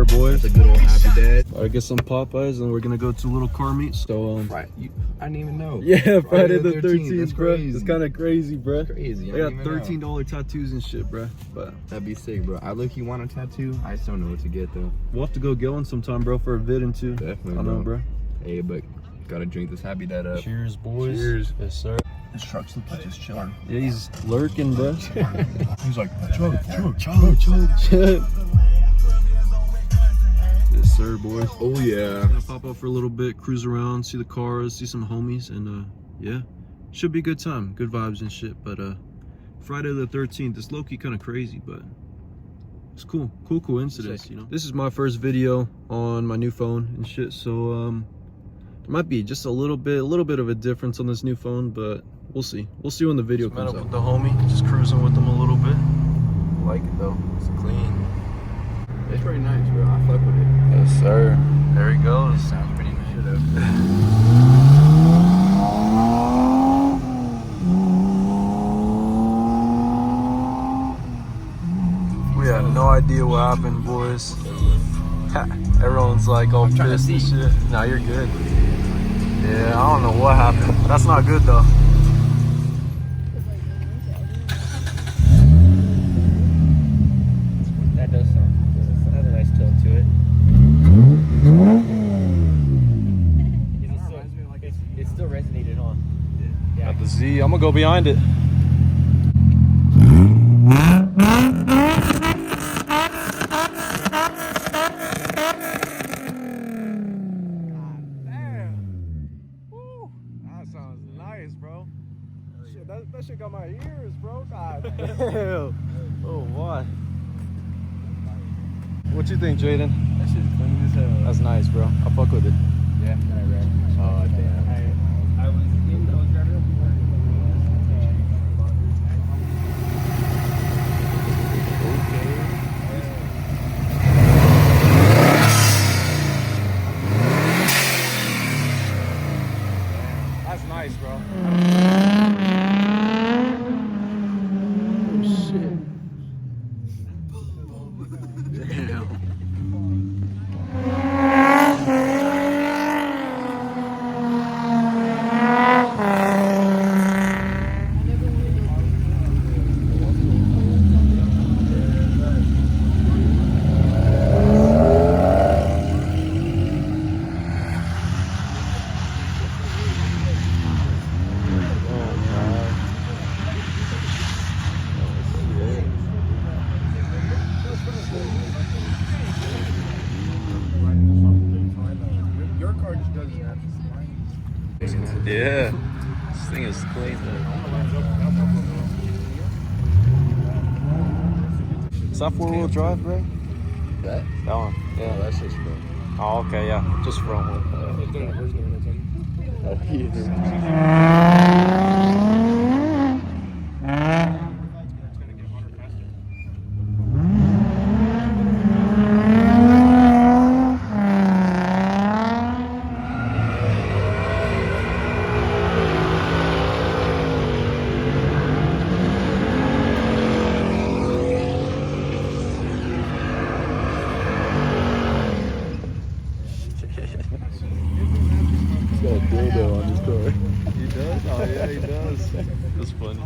sir, boys. That's a good old happy dad. All right, get some Popeyes, and we're gonna go to a little car meet. So, Right. I didn't even know. Yeah, Friday the 13th, That's bro. crazy. It's kind of crazy, bro. Crazy. I got $13 tattoos and shit, bro. But that'd be sick, bro. I look, you want a tattoo? I just don't know what to get though. we'll have to go get one sometime, bro, for a vid and two. Definitely, I know, bro. Hey, but gotta drink this happy dad up. Cheers, boys. Cheers. Yes, sir. This truck's looking just chilling. Yeah, he's lurking, bro. He's like, chug. Yes, sir, boys. Oh yeah. Gonna pop up for a little bit, cruise around, see the cars, see some homies, and yeah, should be a good time, good vibes and shit. But Friday the 13th, it's low-key kind of crazy, but it's cool coincidence, you know. This is my first video on my new phone and shit, so there might be just a little bit of a difference on this new phone, but we'll see when the video comes out. Met up with the homie, just cruising with him a little bit. I like it though, it's clean. It's pretty nice, bro. I fuck with it. Yes, sir. There he goes. Sounds pretty nice. We had no idea what happened, boys. Everyone's like all pissed and shit. Nah, you're good. Yeah, I don't know what happened. That's not good though. That does sound good. It has a nice tilt to it. It still resonated on. Yeah. Got the Z. I'm gonna go behind it. That shit got my ears, bro. God damn. Oh, what? What you think, Jaden? That shit's clean as hell. That's nice, bro. I fuck with it. Yeah, I read. Oh, damn. I was in those That's nice, bro. Yeah, this thing is clean. Is that 4-wheel drive, bro? That? That one? Yeah. Oh, that's just bro. Oh, okay, yeah. Just front wheel. Oh, yeah. He's got a dildo on his car. He does? Oh, yeah, he does. That's funny.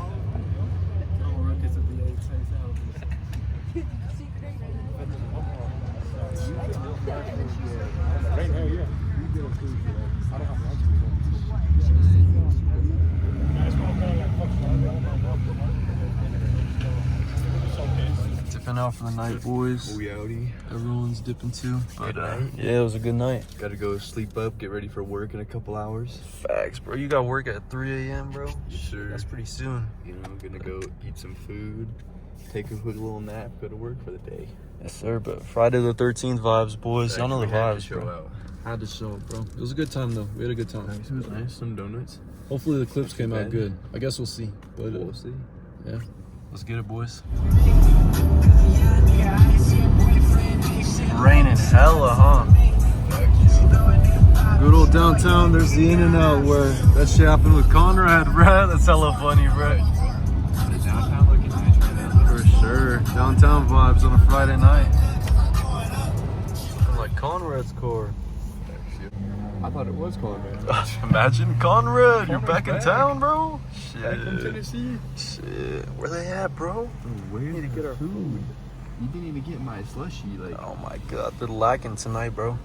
Right now, yeah. I don't have Dipping out for the night, boys. We outie. Everyone's dipping too. But night. yeah, it was a good night. Gotta go sleep up, get ready for work in a couple hours. Facts, bro. You got work at 3 a.m., bro? Sure. That's pretty soon. You know, I'm gonna go eat some food, take a quick little nap, go to work for the day. Yes, sir. But Friday the 13th vibes, boys. Y'all know the vibes, Show bro. out. Had to show it, bro. It was a good time, though. We had a good time. Nice, it was nice. Some donuts. Hopefully the clips Not came too out bad. good. I guess we'll see. But We'll see. yeah, let's get it, boys. Raining hella, huh? Good old downtown. There's the In-N-Out where that shit happened with Conrad, bro. That's hella funny, bro. Downtown looking nice right now. For sure. Downtown vibes on a Friday night. Conrad's car. I thought it was Conrad. Imagine Conrad, you're Conrad's back in back. town, bro. Shit. Back in Tennessee. Shit. Where they at, bro? Where need to get our food? You didn't even get my slushy. Like, Oh my god, they're lacking tonight, bro.